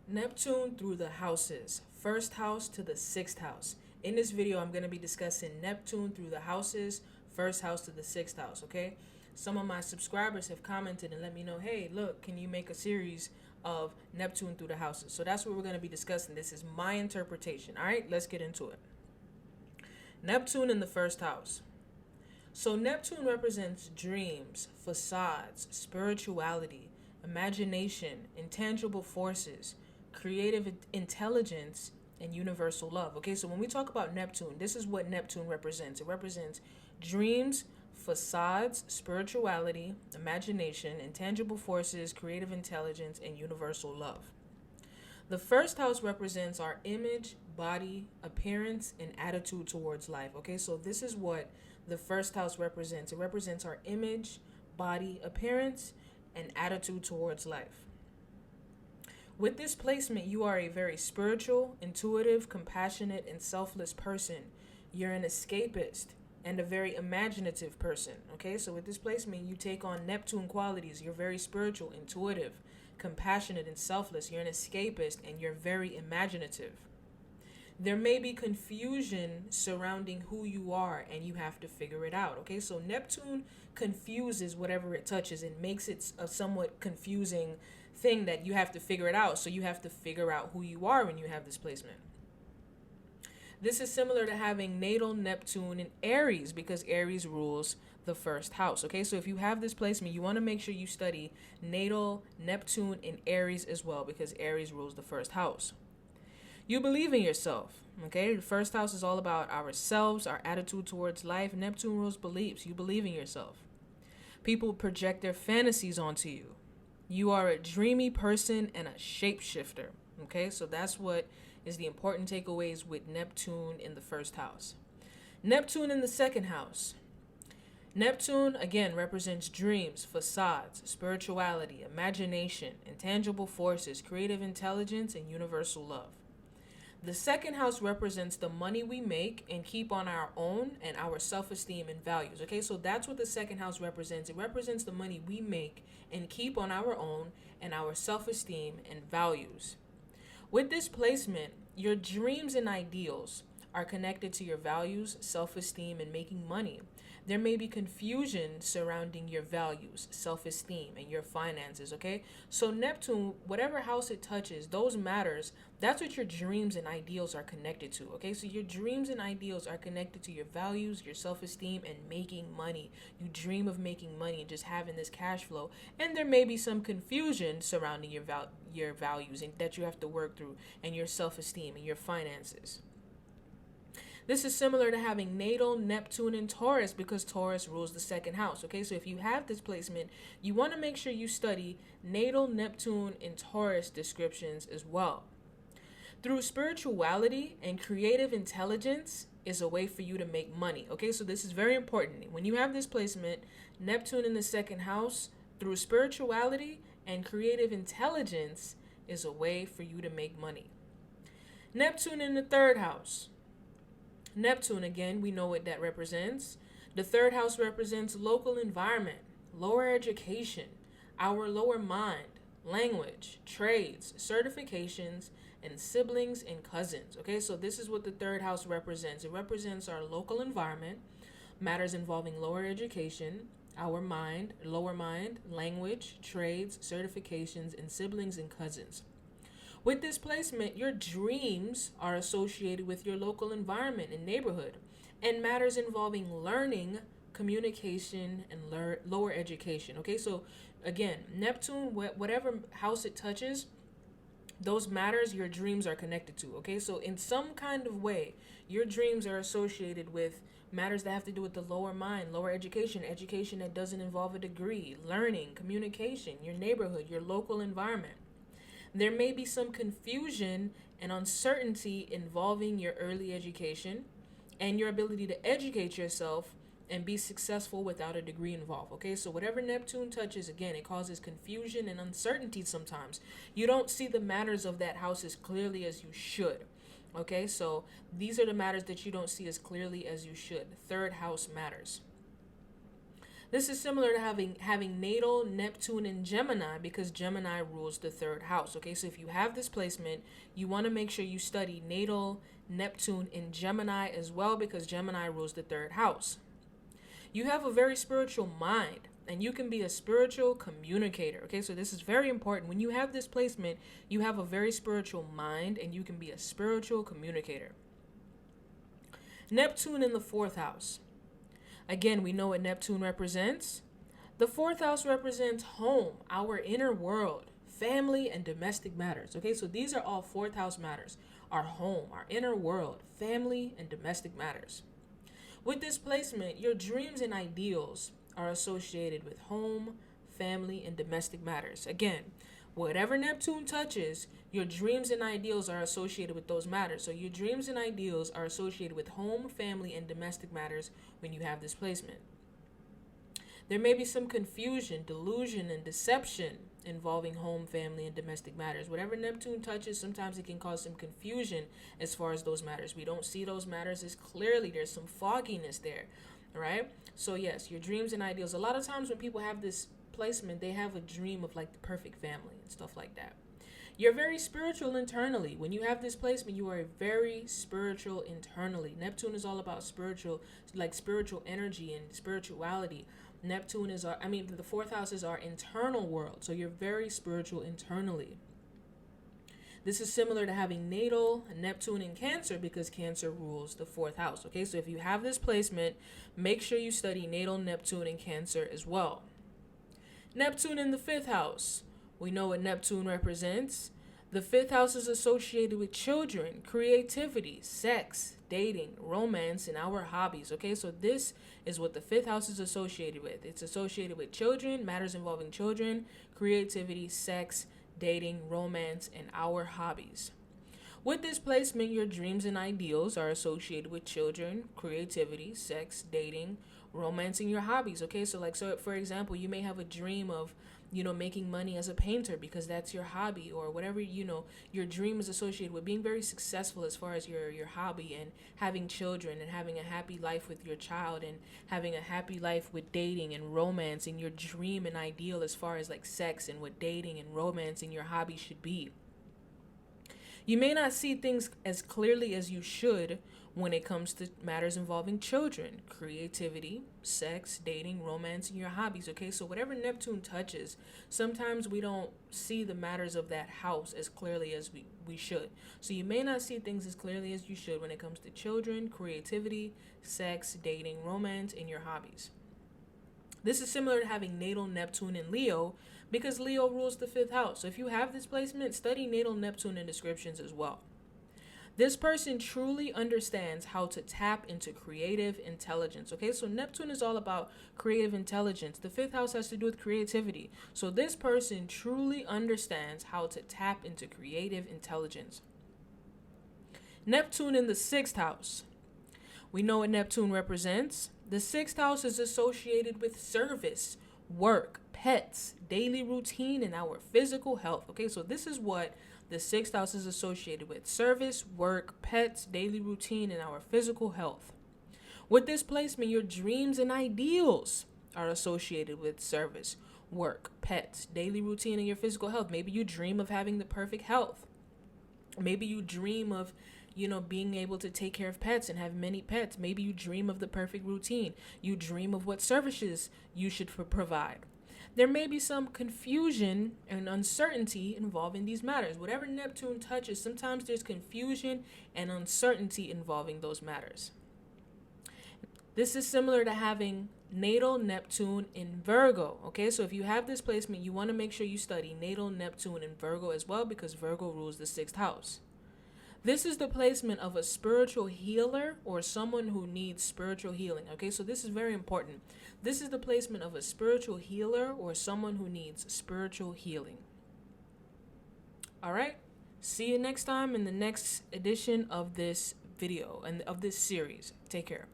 Neptune through the houses, first house to the sixth house. In this video, I'm going to be discussing Neptune through the houses, first house to the sixth house, okay? Some of my subscribers have commented and let me know, hey, look, can you make a series of Neptune through the houses? So that's what we're going to be discussing. This is my interpretation, all right? Let's get into it. Neptune in the first house. So Neptune represents dreams, facades, spirituality, imagination, intangible forces, creative intelligence, and universal love. Okay, so when we talk about Neptune, this is what Neptune represents. It represents dreams, facades, spirituality, imagination, intangible forces, creative intelligence, and universal love. The first house represents our image, body, appearance, and attitude towards life. Okay, so this is what the first house represents. It represents our image, body, appearance, and attitude towards life. With this placement, you are a very spiritual, intuitive, compassionate, and selfless person. You're an escapist and a very imaginative person. Okay, so with this placement, you take on Neptune qualities. You're very spiritual, intuitive, compassionate, and selfless. You're an escapist and you're very imaginative. There may be confusion surrounding who you are and you have to figure it out. Okay, so Neptune confuses whatever it touches and makes it a somewhat confusing thing that you have to figure it out. So you have to figure out who you are when you have this placement. This is similar to having natal Neptune in Aries because Aries rules the first house. Okay, so if you have this placement, you want to make sure you study natal Neptune in Aries as well because Aries rules the first house. You believe in yourself. Okay, the first house is all about ourselves, our attitude towards life. Neptune rules beliefs. You believe in yourself. People project their fantasies onto you. You are a dreamy person and a shapeshifter. Okay, so that's what is the important takeaways with Neptune in the first house. Neptune in the second house. Neptune, again, represents dreams, facades, spirituality, imagination, intangible forces, creative intelligence, and universal love. The second house represents the money we make and keep on our own and our self-esteem and values. Okay, so that's what the second house represents. It represents the money we make and keep on our own and our self-esteem and values. With this placement, your dreams and ideals are connected to your values, self-esteem, and making money. There may be confusion surrounding your values, self-esteem, and your finances, okay? So Neptune, whatever house it touches, those matters, that's what your dreams and ideals are connected to, okay? So your dreams and ideals are connected to your values, your self-esteem, and making money. You dream of making money and just having this cash flow. And there may be some confusion surrounding your values and that you have to work through, and your self-esteem and your finances. This is similar to having natal Neptune in Taurus because Taurus rules the second house. Okay, so if you have this placement, you want to make sure you study natal Neptune in Taurus descriptions as well. Through spirituality and creative intelligence is a way for you to make money. Okay, so this is very important. When you have this placement, Neptune in the second house, through spirituality and creative intelligence is a way for you to make money. Neptune in the third house. Neptune, again, we know what that represents. The third house represents local environment, lower education, our lower mind, language, trades, certifications, and siblings and cousins. Okay, so this is what the third house represents. It represents our local environment, matters involving lower education, our mind, lower mind, language, trades, certifications, and siblings and cousins. With this placement, your dreams are associated with your local environment and neighborhood and matters involving learning, communication, and lower education. Okay, so again, Neptune, whatever house it touches, those matters your dreams are connected to. Okay, so in some kind of way, your dreams are associated with matters that have to do with the lower mind, lower education, education that doesn't involve a degree, learning, communication, your neighborhood, your local environment. There may be some confusion and uncertainty involving your early education and your ability to educate yourself and be successful without a degree involved. Okay, so whatever Neptune touches, again, it causes confusion and uncertainty sometimes. You don't see the matters of that house as clearly as you should. Okay, so these are the matters that you don't see as clearly as you should. Third house matters. This is similar to having natal Neptune in Gemini, because Gemini rules the third house. Okay, so if you have this placement, you want to make sure you study natal Neptune in Gemini as well, because Gemini rules the third house. You have a very spiritual mind, and you can be a spiritual communicator. Okay, so this is very important. When you have this placement, you have a very spiritual mind, and you can be a spiritual communicator. Neptune in the fourth house. Again, we know what Neptune represents. The fourth house represents home, our inner world, family, and domestic matters. Okay, so these are all fourth house matters: our home, our inner world, family, and domestic matters. With this placement, your dreams and ideals are associated with home, family, and domestic matters. Again, whatever Neptune touches, your dreams and ideals are associated with those matters. So your dreams and ideals are associated with home, family, and domestic matters when you have this placement. There may be some confusion, delusion, and deception involving home, family, and domestic matters. Whatever Neptune touches, sometimes it can cause some confusion as far as those matters. We don't see those matters as clearly. There's some fogginess there, all right? So yes, your dreams and ideals. A lot of times when people have this placement, they have a dream of like the perfect family and stuff like that. You're very spiritual internally. When you have this placement, you are very spiritual internally. Neptune is all about spiritual energy and spirituality. Neptune is the fourth house is our internal world. So you're very spiritual internally. This is similar to having natal Neptune in Cancer, because Cancer rules the fourth house. Okay, so if you have this placement, make sure you study natal Neptune in Cancer as well. Neptune in the fifth house. We know what Neptune represents. The fifth house is associated with children, creativity, sex, dating, romance, and our hobbies. Okay, so this is what the fifth house is associated with. It's associated with children, matters involving children, creativity, sex, dating, romance, and our hobbies. With this placement, your dreams and ideals are associated with children, creativity, sex, dating, romance, and your hobbies. Okay, so for example, you may have a dream of making money as a painter, because that's your hobby, or whatever, your dream is associated with being very successful as far as your hobby, and having children, and having a happy life with your child, and having a happy life with dating and romance, and your dream and ideal as far as like sex and what dating and romance and your hobby should be. You may not see things as clearly as you should when it comes to matters involving children, creativity, sex, dating, romance, and your hobbies. Okay, so whatever Neptune touches, sometimes we don't see the matters of that house as clearly as we should. So you may not see things as clearly as you should when it comes to children, creativity, sex, dating, romance, and your hobbies. This is similar to having natal Neptune in Leo, because Leo rules the fifth house. So if you have this placement, study natal Neptune in descriptions as well. This person truly understands how to tap into creative intelligence. Okay, so Neptune is all about creative intelligence. The fifth house has to do with creativity. So this person truly understands how to tap into creative intelligence. Neptune in the sixth house. We know what Neptune represents. The sixth house is associated with service, work, pets, daily routine, and our physical health. Okay, so this is what the sixth house is associated with: service, work, pets, daily routine, and our physical health. With this placement, your dreams and ideals are associated with service, work, pets, daily routine, and your physical health. Maybe you dream of having the perfect health. Maybe you dream of being able to take care of pets and have many pets. Maybe you dream of the perfect routine. You dream of what services you should provide. There may be some confusion and uncertainty involving these matters. Whatever Neptune touches, sometimes there's confusion and uncertainty involving those matters. This is similar to having natal Neptune in Virgo. Okay, so if you have this placement, you want to make sure you study natal Neptune in Virgo as well, because Virgo rules the sixth house. This is the placement of a spiritual healer or someone who needs spiritual healing. Okay, so this is very important. This is the placement of a spiritual healer or someone who needs spiritual healing. All right, see you next time in the next edition of this video and of this series. Take care.